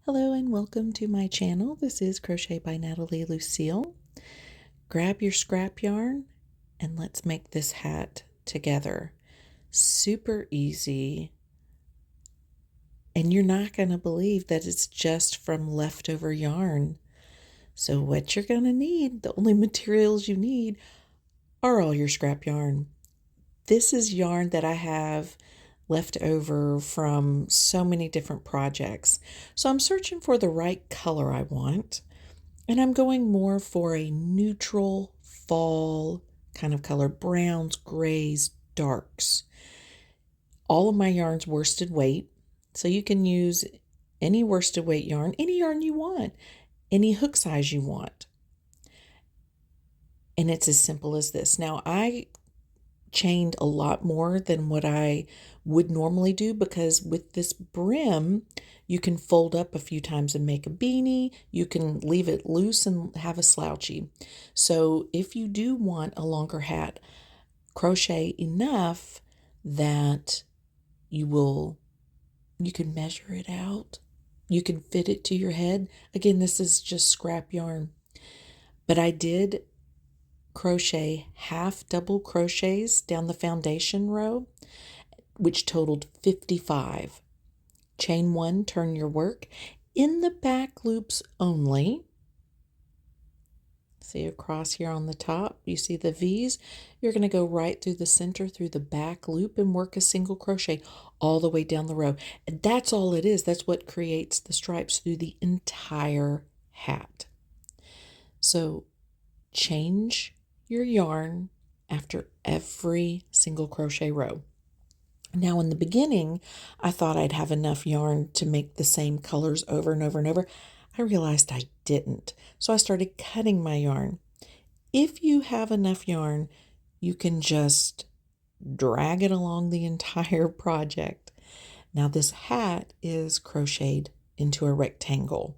Hello and welcome to my channel. This is Crochet by NatalieLucille. Grab your scrap yarn and let's make this hat together. Super easy. And you're not going to believe that it's just from leftover yarn. So what you're going to need, the only materials you need, are all your scrap yarn. This is yarn that I have left over from so many different projects. So I'm searching for the right color I want, and I'm going more for a neutral fall kind of color, browns, grays, darks. All of my yarn's worsted weight, so you can use any worsted weight yarn, any yarn you want, any hook size you want. And it's as simple as this. Now, I chained a lot more than what I would normally do because with this brim, you can fold up a few times and make a beanie. You can leave it loose and have a slouchy. So if you do want a longer hat, crochet enough that you can measure it out. You can fit it to your head. Again, this is just scrap yarn. But I did crochet half double crochets down the foundation row, which totaled 55. Chain 1, turn your work in the back loops only. See across here on the top, you see the V's. You're going to go right through the center, through the back loop, and work a single crochet all the way down the row. And that's all it is. That's what creates the stripes through the entire hat. So change your yarn after every single crochet row. Now in the beginning, I thought I'd have enough yarn to make the same colors over and over and over. I realized I didn't. So I started cutting my yarn. If you have enough yarn, you can just drag it along the entire project. Now this hat is crocheted into a rectangle.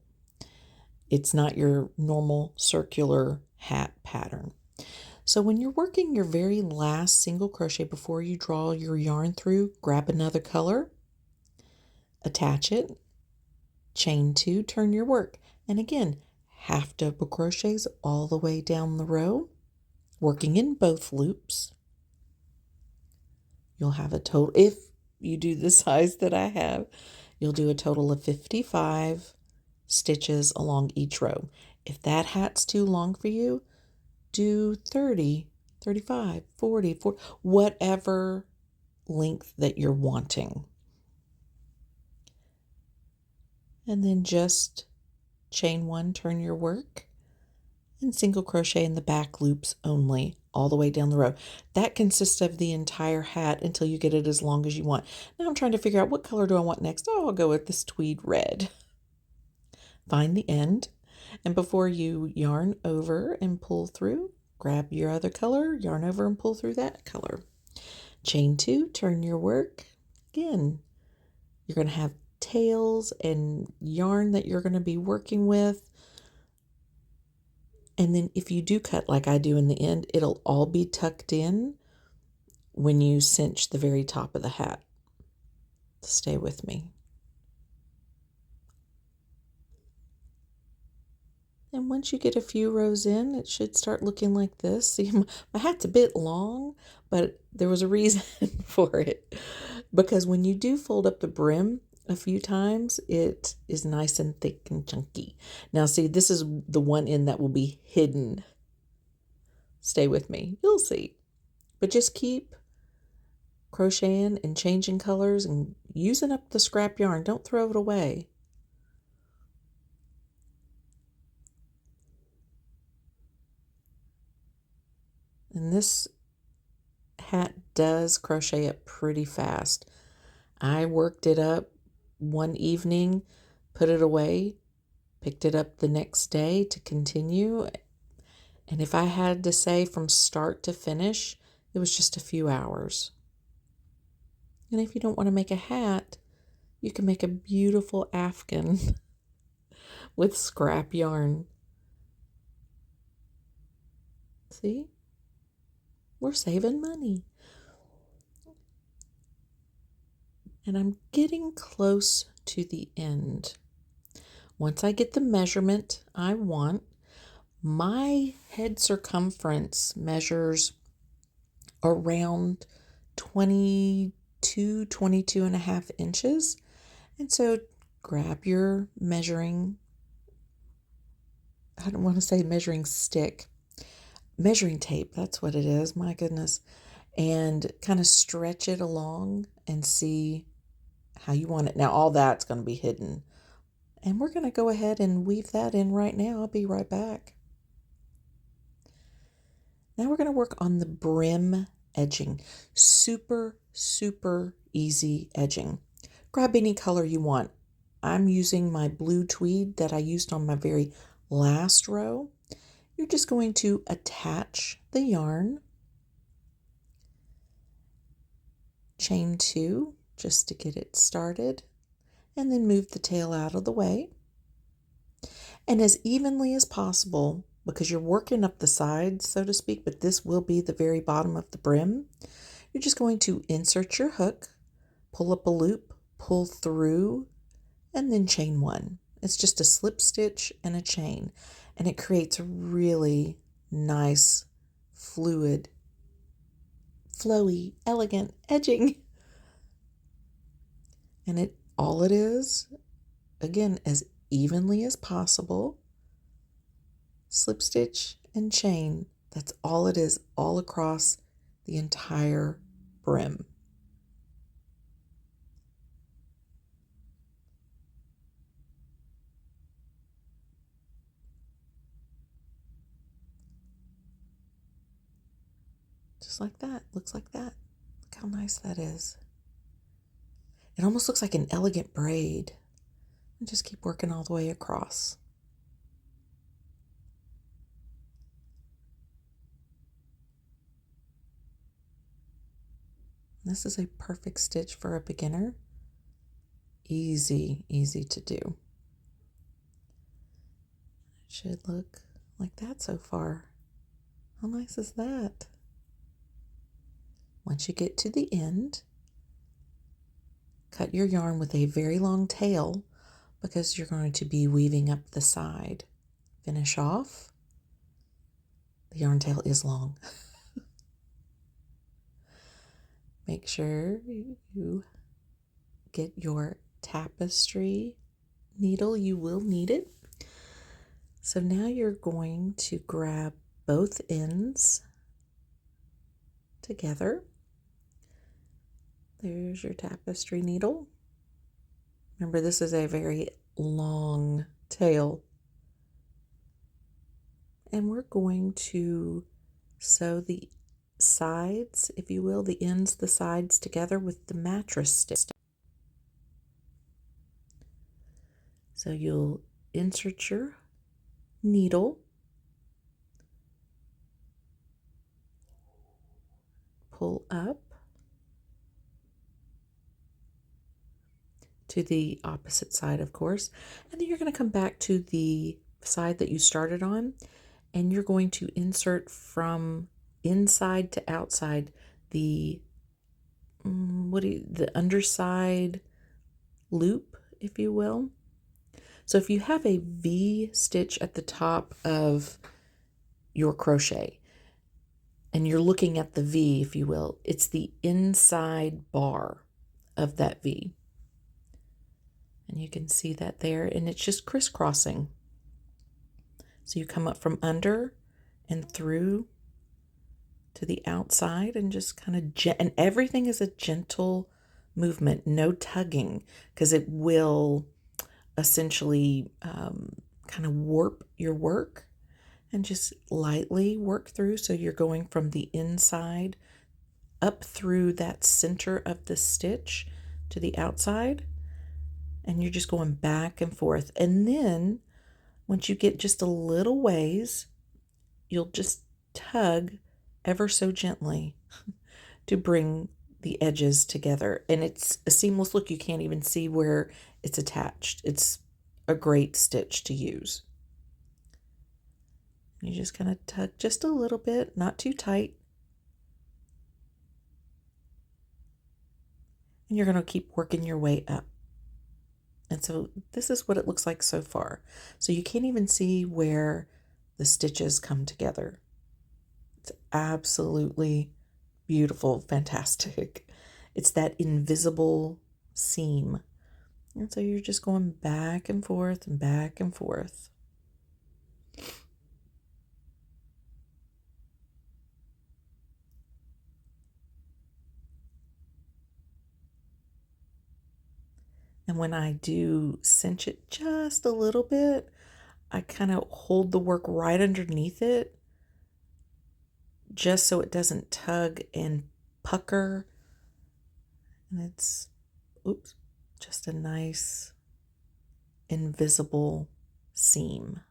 It's not your normal circular hat pattern. So when you're working your very last single crochet before you draw your yarn through, grab another color, attach it, chain 2, turn your work. And again, half double crochets all the way down the row, working in both loops. You'll have a total, if you do the size that I have, you'll do a total of 55 stitches along each row. If that hat's too long for you, do 30, 35, 40, whatever length that you're wanting. And then just chain 1, turn your work, and single crochet in the back loops only, all the way down the row. That consists of the entire hat until you get it as long as you want. Now I'm trying to figure out what color do I want next. Oh, I'll go with this tweed red. Find the end, and before you yarn over and pull through, grab your other color, yarn over and pull through that color. Chain 2, turn your work. Again, you're going to have tails and yarn that you're going to be working with. And then if you do cut like I do in the end, it'll all be tucked in when you cinch the very top of the hat. Stay with me. And once you get a few rows in, it should start looking like this. See, my hat's a bit long, but there was a reason for it. Because when you do fold up the brim a few times, it is nice and thick and chunky. Now see, this is the one end that will be hidden. Stay with me. You'll see. But just keep crocheting and changing colors and using up the scrap yarn. Don't throw it away. And this hat does crochet up pretty fast. I worked it up one evening, put it away, picked it up the next day to continue. And if I had to say from start to finish, it was just a few hours. And if you don't want to make a hat, you can make a beautiful afghan with scrap yarn. See? We're saving money. And I'm getting close to the end. Once I get the measurement I want, my head circumference measures around 22 and a half inches. And so grab your measuring, I don't want to say measuring stick, measuring tape, that's what it is, my goodness, and kind of stretch it along and see how you want it. Now, all that's going to be hidden. And we're going to go ahead and weave that in right now. I'll be right back. Now we're going to work on the brim edging. Super, super easy edging. Grab any color you want. I'm using my blue tweed that I used on my very last row. You're just going to attach the yarn, chain 2 just to get it started, and then move the tail out of the way. And as evenly as possible, because you're working up the sides, so to speak, but this will be the very bottom of the brim, you're just going to insert your hook, pull up a loop, pull through, and then chain 1. It's just a slip stitch and a chain, and it creates a really nice, fluid, flowy, elegant edging. And all it is, again, as evenly as possible, slip stitch and chain. That's all it is, all across the entire brim. Just like that. Looks like that. Look how nice that is. It almost looks like an elegant braid. And just keep working all the way across. This is a perfect stitch for a beginner. Easy, easy to do. It should look like that so far. How nice is that? Once you get to the end, cut your yarn with a very long tail because you're going to be weaving up the side. Finish off. The yarn tail is long. Make sure you get your tapestry needle. You will need it. So now you're going to grab both ends together. There's your tapestry needle. Remember, this is a very long tail. And we're going to sew the sides, if you will, the ends, the sides together with the mattress stitch. So you'll insert your needle, pull up to the opposite side, of course, and then you're going to come back to the side that you started on, and you're going to insert from inside to outside the the underside loop, if you will. So if you have a V stitch at the top of your crochet and you're looking at the V, if you will, it's the inside bar of that V. And you can see that there, and it's just crisscrossing. So you come up from under and through to the outside and just kind of, and everything is a gentle movement, no tugging, because it will essentially kind of warp your work, and just lightly work through. So you're going from the inside up through that center of the stitch to the outside, and you're just going back and forth. And then once you get just a little ways, you'll just tug ever so gently to bring the edges together. And it's a seamless look. You can't even see where it's attached. It's a great stitch to use. You just kind of tug just a little bit, not too tight. And you're going to keep working your way up. And so this is what it looks like so far. So you can't even see where the stitches come together. It's absolutely beautiful, fantastic. It's that invisible seam. And so you're just going back and forth and back and forth. And when I do cinch it just a little bit, I kind of hold the work right underneath it just so it doesn't tug and pucker. And it's, oops, just a nice invisible seam.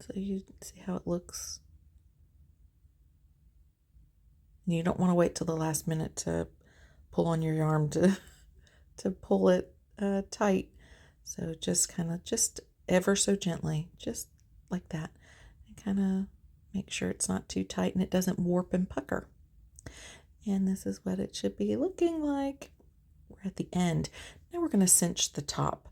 So you see how it looks. And you don't want to wait till the last minute to pull on your yarn to pull it tight. So just kind of just ever so gently, just like that, and kind of make sure it's not too tight and it doesn't warp and pucker. And this is what it should be looking like. We're at the end. Now we're going to cinch the top.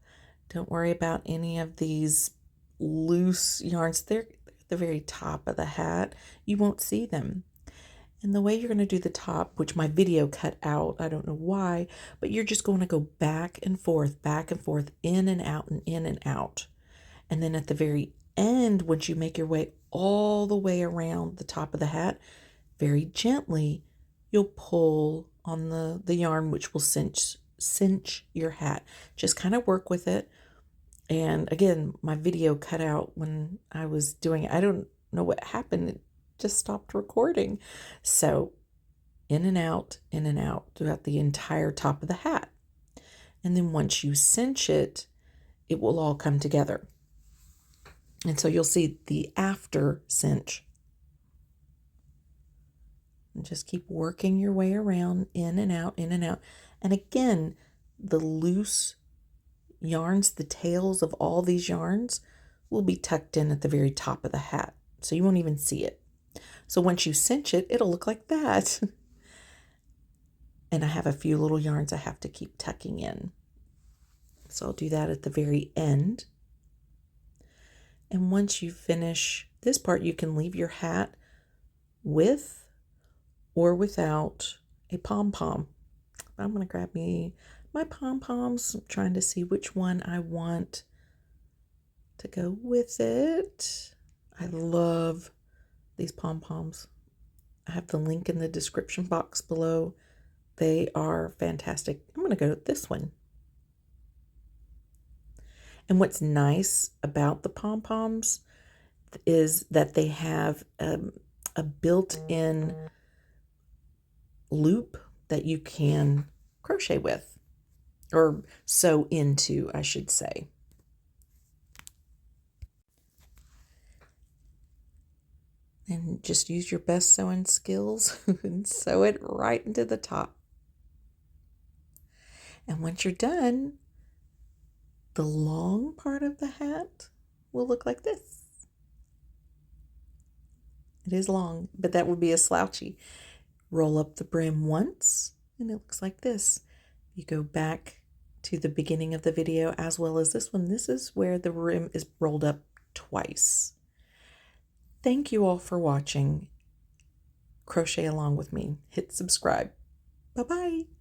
Don't worry about any of these loose yarns. They're at the very top of the hat. You won't see them. And the way you're going to do the top, which my video cut out, I don't know why, but you're just going to go back and forth, in and out and in and out. And then at the very end, once you make your way all the way around the top of the hat, very gently, you'll pull on the yarn, which will cinch your hat. Just kind of work with it. And again, my video cut out when I was doing it. I don't know what happened. It just stopped recording. So in and out throughout the entire top of the hat. And then once you cinch it, it will all come together. And so you'll see the after cinch. And just keep working your way around, in and out, in and out. And again, the loose yarns, the tails of all these yarns will be tucked in at the very top of the hat. So you won't even see it. So once you cinch it, it'll look like that. And I have a few little yarns I have to keep tucking in. So I'll do that at the very end. And once you finish this part, you can leave your hat with or without a pom-pom. I'm going to grab me my pom-poms. I'm trying to see which one I want to go with it. I love these pom-poms. I have the link in the description box below. They are fantastic. I'm going to go with this one. And what's nice about the pom-poms is that they have a built-in loop that you can crochet with, or sew into, I should say. And just use your best sewing skills and sew it right into the top. And once you're done, the long part of the hat will look like this. It is long, but that would be a slouchy. Roll up the brim once, and it looks like this. You go back to the beginning of the video as well as this one. This is where the brim is rolled up twice. Thank you all for watching. Crochet along with me. Hit subscribe. Bye-bye.